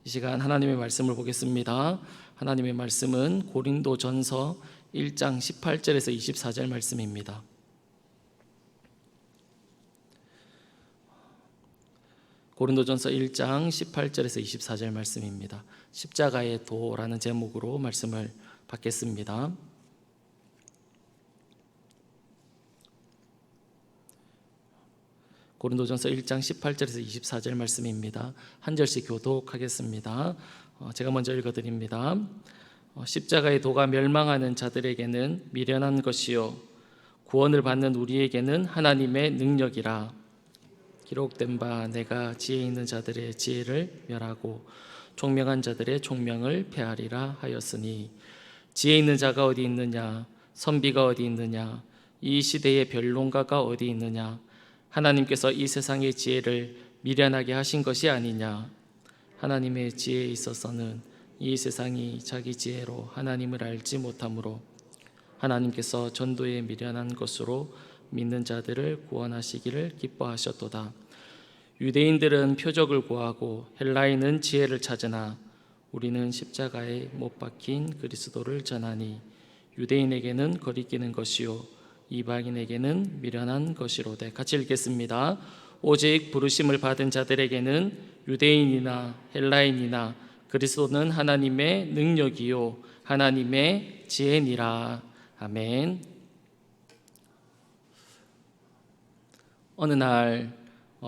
이 시간 하나님의 말씀을 보겠습니다. 하나님의 말씀은 고린도전서 1장 18절에서 24절 말씀입니다. 고린도전서 1장 18절에서 24절 말씀입니다. 십자가의 도라는 제목으로 말씀을 받겠습니다. 고린도전서 1장 18절에서 24절 말씀입니다. 한 절씩 교독하겠습니다. 제가 먼저 읽어드립니다. 십자가의 도가 멸망하는 자들에게는 미련한 것이요 구원을 받는 우리에게는 하나님의 능력이라. 기록된 바 내가 지혜 있는 자들의 지혜를 멸하고 총명한 자들의 총명을 폐하리라 하였으니, 지혜 있는 자가 어디 있느냐, 선비가 어디 있느냐, 이 시대의 변론가가 어디 있느냐. 하나님께서 이 세상의 지혜를 미련하게 하신 것이 아니냐. 하나님의 지혜에 있어서는 이 세상이 자기 지혜로 하나님을 알지 못하므로 하나님께서 전도에 미련한 것으로 믿는 자들을 구원하시기를 기뻐하셨도다. 유대인들은 표적을 구하고 헬라인은 지혜를 찾으나 우리는 십자가에 못 박힌 그리스도를 전하니, 유대인에게는 거리끼는 것이요 이방인에게는 미련한 것이로되. 같이 읽겠습니다. 오직 부르심을 받은 자들에게는 유대인이나 헬라인이나 그리스도는 하나님의 능력이요 하나님의 지혜니라. 아멘. 어느 날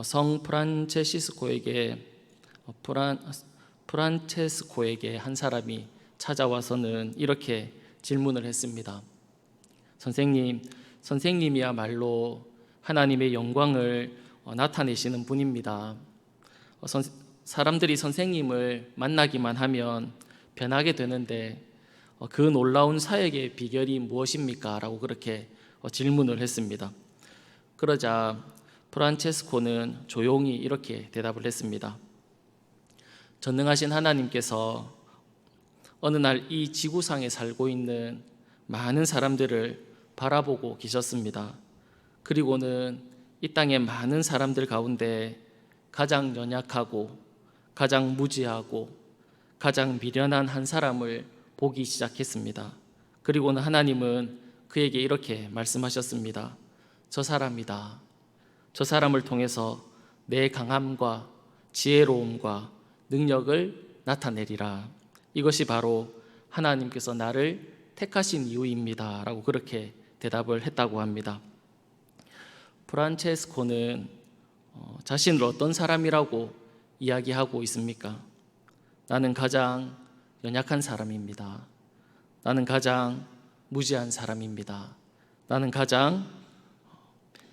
성 프란체스코에게 한 사람이 찾아와서는 이렇게 질문을 했습니다. 선생님이야말로 하나님의 영광을 나타내시는 분입니다. 사람들이 선생님을 만나기만 하면 변하게 되는데 그 놀라운 사역의 비결이 무엇입니까? 라고 그렇게 질문을 했습니다. 그러자 프란체스코는 조용히 이렇게 대답을 했습니다. 전능하신 하나님께서 어느 날 이 지구상에 살고 있는 많은 사람들을 바라보고 계셨습니다. 그리고는 이 땅의 많은 사람들 가운데 가장 연약하고 가장 무지하고 가장 미련한 한 사람을 보기 시작했습니다. 그리고는 하나님은 그에게 이렇게 말씀하셨습니다. 저 사람이다. 저 사람을 통해서 내 강함과 지혜로움과 능력을 나타내리라. 이것이 바로 하나님께서 나를 택하신 이유입니다. 라고 그렇게 대답을 했다고 합니다. 프란체스코는 자신을 어떤 사람이라고 이야기하고 있습니까? 나는 가장 연약한 사람입니다. 나는 가장 무지한 사람입니다. 나는 가장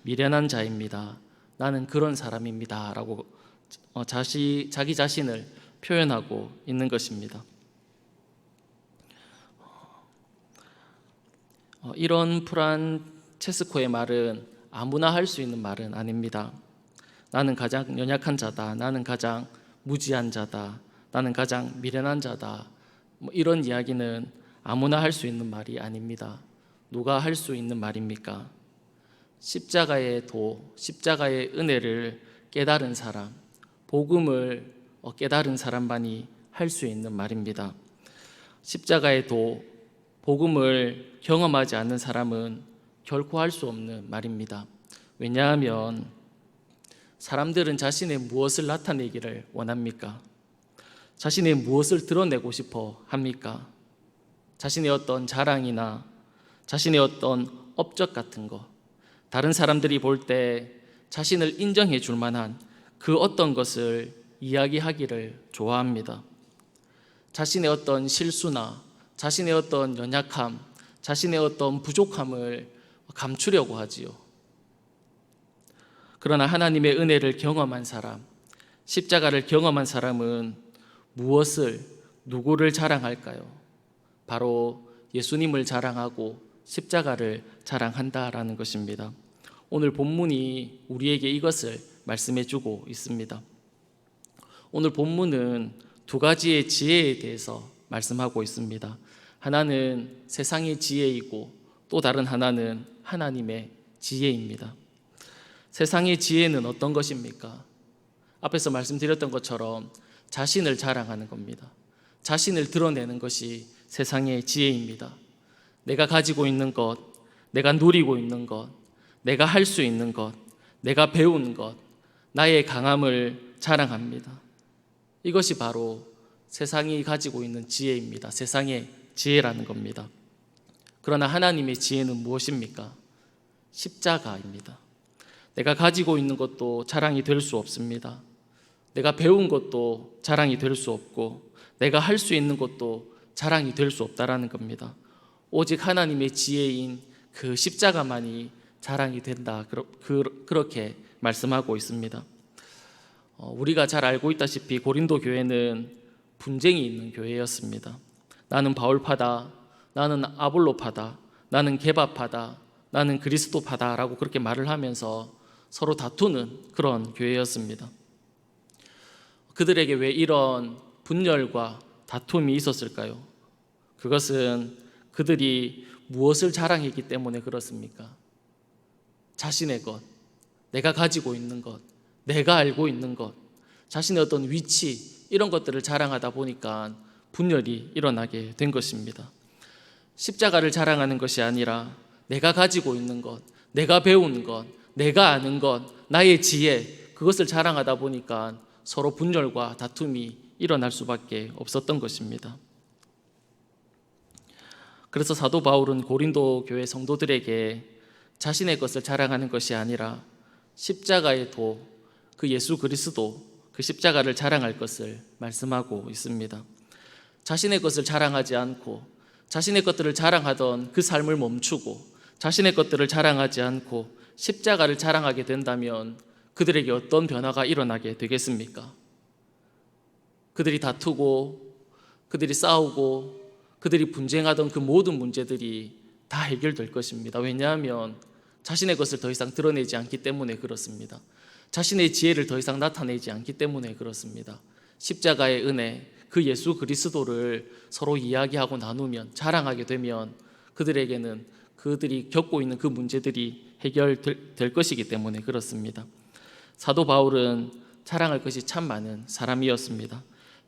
미련한 자입니다. 나는 그런 사람입니다. 라고 자기 자신을 표현하고 있는 것입니다. 이런 프란체스코의 말은 아무나 할 수 있는 말은 아닙니다. 나는 가장 연약한 자다. 나는 가장 무지한 자다. 나는 가장 미련한 자다. 이런 이야기는 아무나 할 수 있는 말이 아닙니다. 누가 할 수 있는 말입니까? 십자가의 도, 십자가의 은혜를 깨달은 사람, 복음을 깨달은 사람만이 할 수 있는 말입니다. 십자가의 도, 복음을 경험하지 않는 사람은 결코 할 수 없는 말입니다. 왜냐하면 사람들은 자신의 무엇을 나타내기를 원합니까? 자신의 무엇을 드러내고 싶어 합니까? 자신의 어떤 자랑이나 자신의 어떤 업적 같은 거, 다른 사람들이 볼 때 자신을 인정해 줄 만한 그 어떤 것을 이야기하기를 좋아합니다. 자신의 어떤 실수나 자신의 어떤 연약함, 자신의 어떤 부족함을 감추려고 하지요. 그러나 하나님의 은혜를 경험한 사람, 십자가를 경험한 사람은 누구를 자랑할까요? 바로 예수님을 자랑하고 십자가를 자랑한다라는 것입니다. 오늘 본문이 우리에게 이것을 말씀해 주고 있습니다. 오늘 본문은 두 가지의 지혜에 대해서 말씀하고 있습니다. 하나는 세상의 지혜이고 또 다른 하나는 하나님의 지혜입니다. 세상의 지혜는 어떤 것입니까? 앞에서 말씀드렸던 것처럼 자신을 자랑하는 겁니다. 자신을 드러내는 것이 세상의 지혜입니다. 내가 가지고 있는 것, 내가 누리고 있는 것, 내가 할 수 있는 것, 내가 배운 것, 나의 강함을 자랑합니다. 이것이 바로 세상이 가지고 있는 지혜입니다. 세상의 지혜라는 겁니다. 그러나 하나님의 지혜는 무엇입니까? 십자가입니다. 내가 가지고 있는 것도 자랑이 될 수 없습니다. 내가 배운 것도 자랑이 될 수 없고, 내가 할 수 있는 것도 자랑이 될 수 없다라는 겁니다. 오직 하나님의 지혜인 그 십자가만이 자랑이 된다, 그렇게 말씀하고 있습니다. 우리가 잘 알고 있다시피 고린도 교회는 분쟁이 있는 교회였습니다. 나는 바울파다, 나는 아볼로파다, 나는 게바파다, 나는 그리스도파다 라고 그렇게 말을 하면서 서로 다투는 그런 교회였습니다. 그들에게 왜 이런 분열과 다툼이 있었을까요? 그것은 그들이 무엇을 자랑했기 때문에 그렇습니까? 자신의 것, 내가 가지고 있는 것, 내가 알고 있는 것, 자신의 어떤 위치, 이런 것들을 자랑하다 보니까 분열이 일어나게 된 것입니다. 십자가를 자랑하는 것이 아니라 내가 가지고 있는 것, 내가 배운 것, 내가 아는 것, 나의 지혜, 그것을 자랑하다 보니까 서로 분열과 다툼이 일어날 수밖에 없었던 것입니다. 그래서 사도 바울은 고린도 교회 성도들에게 자신의 것을 자랑하는 것이 아니라 십자가의 도, 그 예수 그리스도, 그 십자가를 자랑할 것을 말씀하고 있습니다. 자신의 것을 자랑하지 않고 자신의 것들을 자랑하던 그 삶을 멈추고 자신의 것들을 자랑하지 않고 십자가를 자랑하게 된다면 그들에게 어떤 변화가 일어나게 되겠습니까? 그들이 다투고 그들이 싸우고 그들이 분쟁하던 그 모든 문제들이 다 해결될 것입니다. 왜냐하면 자신의 것을 더 이상 드러내지 않기 때문에 그렇습니다. 자신의 지혜를 더 이상 나타내지 않기 때문에 그렇습니다. 십자가의 은혜, 그 예수 그리스도를 서로 이야기하고 나누면, 자랑하게 되면 그들에게는 그들이 겪고 있는 그 문제들이 해결될 것이기 때문에 그렇습니다. 사도 바울은 자랑할 것이 참 많은 사람이었습니다.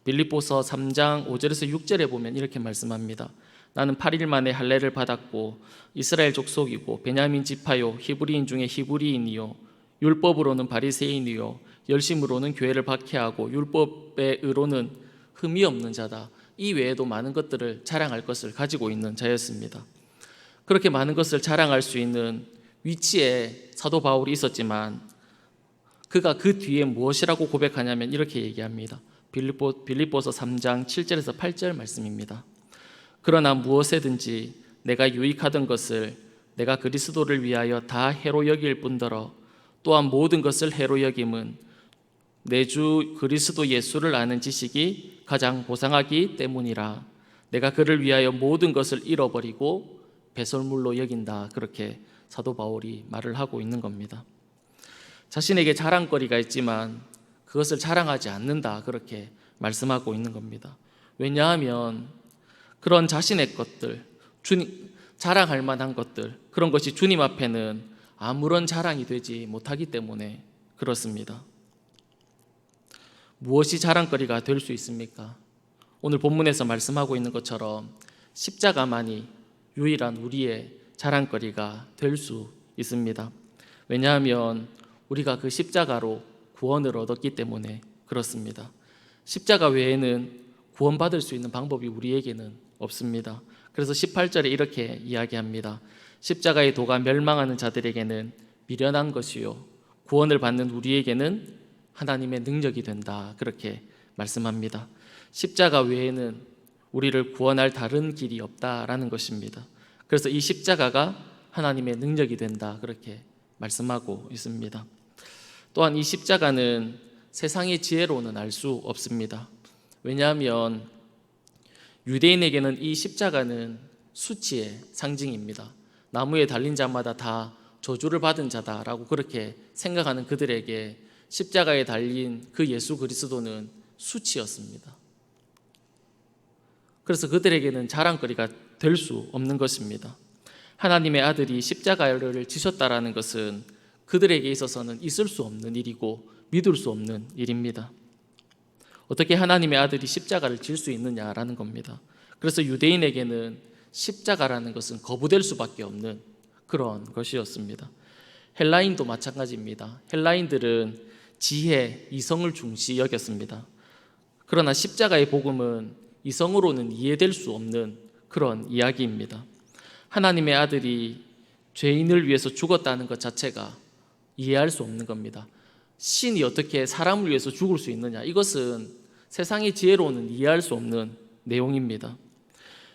빌립보서 3장 5절에서 6절에 보면 이렇게 말씀합니다. 나는 8일 만에 할례를 받았고 이스라엘 족속이고 베냐민 지파요 히브리인 중에 히브리인이요 율법으로는 바리새인이요 열심으로는 교회를 박해하고 율법의 의로는 흠이 없는 자다. 이 외에도 많은 것들을 자랑할 것을 가지고 있는 자였습니다. 그렇게 많은 것을 자랑할 수 있는 위치에 사도 바울이 있었지만 그가 그 뒤에 무엇이라고 고백하냐면 이렇게 얘기합니다. 빌립보서 3장 7절에서 8절 말씀입니다. 그러나 무엇에든지 내가 유익하던 것을 내가 그리스도를 위하여 다 해로 여길 뿐더러 또한 모든 것을 해로 여김은 내 주 그리스도 예수를 아는 지식이 가장 보상하기 때문이라. 내가 그를 위하여 모든 것을 잃어버리고 배설물로 여긴다. 그렇게 사도 바울이 말을 하고 있는 겁니다. 자신에게 자랑거리가 있지만 그것을 자랑하지 않는다. 그렇게 말씀하고 있는 겁니다. 왜냐하면 그런 자신의 것들, 자랑할 만한 것들, 그런 것이 주님 앞에는 아무런 자랑이 되지 못하기 때문에 그렇습니다. 무엇이 자랑거리가 될 수 있습니까? 오늘 본문에서 말씀하고 있는 것처럼 십자가만이 유일한 우리의 자랑거리가 될 수 있습니다. 왜냐하면 우리가 그 십자가로 구원을 얻었기 때문에 그렇습니다. 십자가 외에는 구원받을 수 있는 방법이 우리에게는 없습니다. 그래서 18절에 이렇게 이야기합니다. 십자가의 도가 멸망하는 자들에게는 미련한 것이요 구원을 받는 우리에게는 하나님의 능력이 된다. 그렇게 말씀합니다. 십자가 외에는 우리를 구원할 다른 길이 없다라는 것입니다. 그래서 이 십자가가 하나님의 능력이 된다. 그렇게 말씀하고 있습니다. 또한 이 십자가는 세상의 지혜로는 알 수 없습니다. 왜냐하면 유대인에게는 이 십자가는 수치의 상징입니다. 나무에 달린 자마다 다 저주를 받은 자다라고 그렇게 생각하는 그들에게 십자가에 달린 그 예수 그리스도는 수치였습니다. 그래서 그들에게는 자랑거리가 될 수 없는 것입니다. 하나님의 아들이 십자가를 지셨다라는 것은 그들에게 있어서는 있을 수 없는 일이고 믿을 수 없는 일입니다. 어떻게 하나님의 아들이 십자가를 질 수 있느냐라는 겁니다. 그래서 유대인에게는 십자가라는 것은 거부될 수밖에 없는 그런 것이었습니다. 헬라인도 마찬가지입니다. 헬라인들은 지혜, 이성을 중시 여겼습니다. 그러나 십자가의 복음은 이성으로는 이해될 수 없는 그런 이야기입니다. 하나님의 아들이 죄인을 위해서 죽었다는 것 자체가 이해할 수 없는 겁니다. 신이 어떻게 사람을 위해서 죽을 수 있느냐, 이것은 세상의 지혜로는 이해할 수 없는 내용입니다.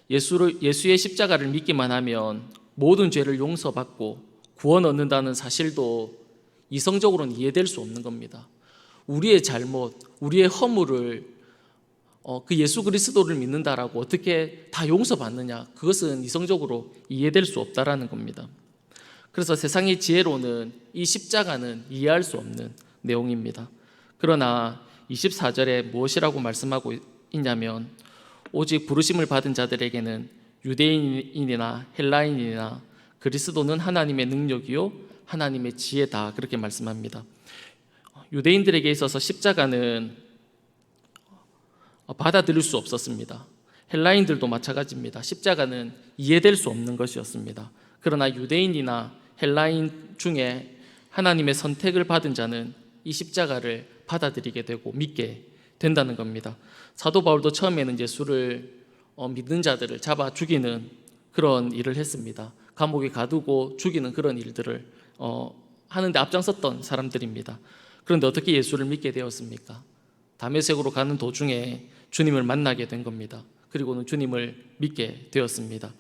예수의 십자가를 믿기만 하면 모든 죄를 용서받고 구원 얻는다는 사실도 이성적으로는 이해될 수 없는 겁니다. 우리의 잘못, 우리의 허물을 그 예수 그리스도를 믿는다라고 어떻게 다 용서받느냐, 그것은 이성적으로 이해될 수 없다라는 겁니다. 그래서 세상의 지혜로는 이 십자가는 이해할 수 없는 내용입니다. 그러나 24절에 무엇이라고 말씀하고 있냐면, 오직 부르심을 받은 자들에게는 유대인이나 헬라인이나 그리스도는 하나님의 능력이요 하나님의 지혜다, 그렇게 말씀합니다. 유대인들에게 있어서 십자가는 받아들일 수 없었습니다. 헬라인들도 마찬가지입니다. 십자가는 이해될 수 없는 것이었습니다. 그러나 유대인이나 헬라인 중에 하나님의 선택을 받은 자는 이 십자가를 받아들이게 되고 믿게 된다는 겁니다. 사도 바울도 처음에는 예수를 믿는 자들을 잡아 죽이는 그런 일을 했습니다. 감옥에 가두고 죽이는 그런 일들을 하는데 앞장섰던 사람들입니다. 그런데 어떻게 예수를 믿게 되었습니까? 다메섹으로 가는 도중에 주님을 만나게 된 겁니다. 그리고는 주님을 믿게 되었습니다.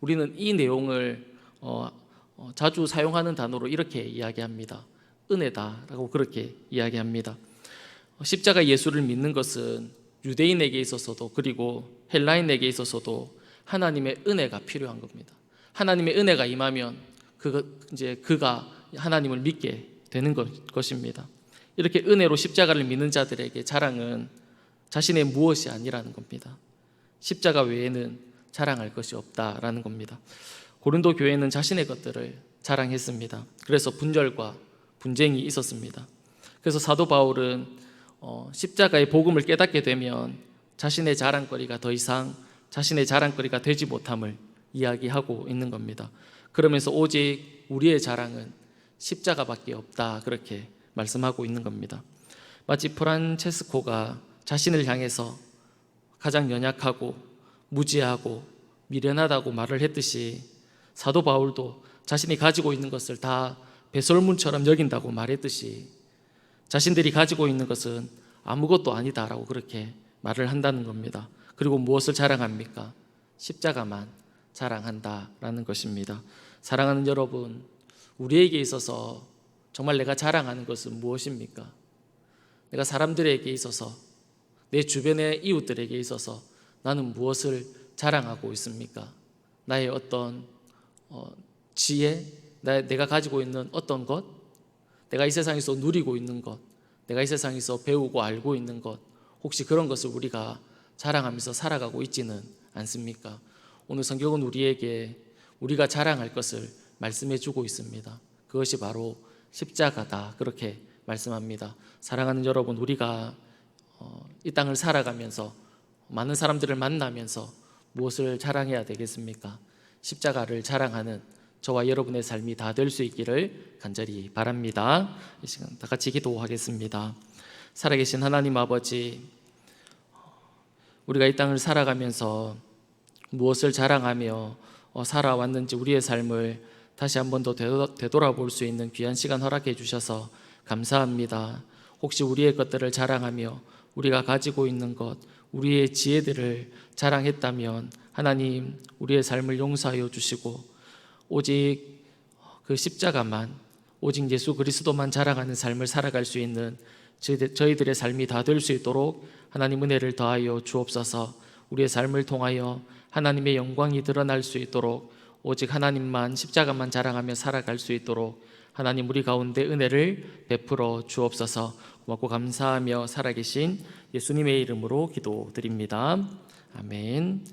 우리는 이 내용을 자주 사용하는 단어로 이렇게 이야기합니다. 은혜다라고 그렇게 이야기합니다. 십자가 예수를 믿는 것은 유대인에게 있어서도 그리고 헬라인에게 있어서도 하나님의 은혜가 필요한 겁니다. 하나님의 은혜가 임하면 그가 하나님을 믿게 되는 것입니다. 이렇게 은혜로 십자가를 믿는 자들에게 자랑은 자신의 무엇이 아니라는 겁니다. 십자가 외에는 자랑할 것이 없다라는 겁니다. 고린도 교회는 자신의 것들을 자랑했습니다. 그래서 분절과 분쟁이 있었습니다. 그래서 사도 바울은 십자가의 복음을 깨닫게 되면 자신의 자랑거리가 더 이상 자신의 자랑거리가 되지 못함을 이야기하고 있는 겁니다. 그러면서 오직 우리의 자랑은 십자가밖에 없다, 그렇게 말씀하고 있는 겁니다. 마치 프란체스코가 자신을 향해서 가장 연약하고 무지하고 미련하다고 말을 했듯이 사도 바울도 자신이 가지고 있는 것을 다 배설물처럼 여긴다고 말했듯이 자신들이 가지고 있는 것은 아무것도 아니다라고 그렇게 말을 한다는 겁니다. 그리고 무엇을 자랑합니까? 십자가만 자랑한다라는 것입니다. 사랑하는 여러분, 우리에게 있어서 정말 내가 자랑하는 것은 무엇입니까? 내가 사람들에게 있어서, 내 주변의 이웃들에게 있어서 나는 무엇을 자랑하고 있습니까? 나의 어떤 지혜, 내가 가지고 있는 어떤 것, 내가 이 세상에서 누리고 있는 것, 내가 이 세상에서 배우고 알고 있는 것, 혹시 그런 것을 우리가 자랑하면서 살아가고 있지는 않습니까? 오늘 성경은 우리에게 우리가 자랑할 것을 말씀해 주고 있습니다. 그것이 바로 십자가다, 그렇게 말씀합니다. 사랑하는 여러분, 우리가 이 땅을 살아가면서 많은 사람들을 만나면서 무엇을 자랑해야 되겠습니까? 십자가를 자랑하는 저와 여러분의 삶이 다 될 수 있기를 간절히 바랍니다. 이 시간 다 같이 기도하겠습니다. 살아계신 하나님 아버지, 우리가 이 땅을 살아가면서 무엇을 자랑하며 살아왔는지 우리의 삶을 다시 한 번 더 되돌아볼 수 있는 귀한 시간 허락해 주셔서 감사합니다. 혹시 우리의 것들을 자랑하며 우리가 가지고 있는 것, 우리의 지혜들을 자랑했다면 하나님, 우리의 삶을 용서하여 주시고 오직 그 십자가만, 오직 예수 그리스도만 자랑하는 삶을 살아갈 수 있는 저희들의 삶이 다 될 수 있도록 하나님 은혜를 더하여 주옵소서. 우리의 삶을 통하여 하나님의 영광이 드러날 수 있도록 오직 하나님만, 십자가만 자랑하며 살아갈 수 있도록 하나님 우리 가운데 은혜를 베풀어 주옵소서. 고맙고 감사하며 살아계신 예수님의 이름으로 기도드립니다. 아멘.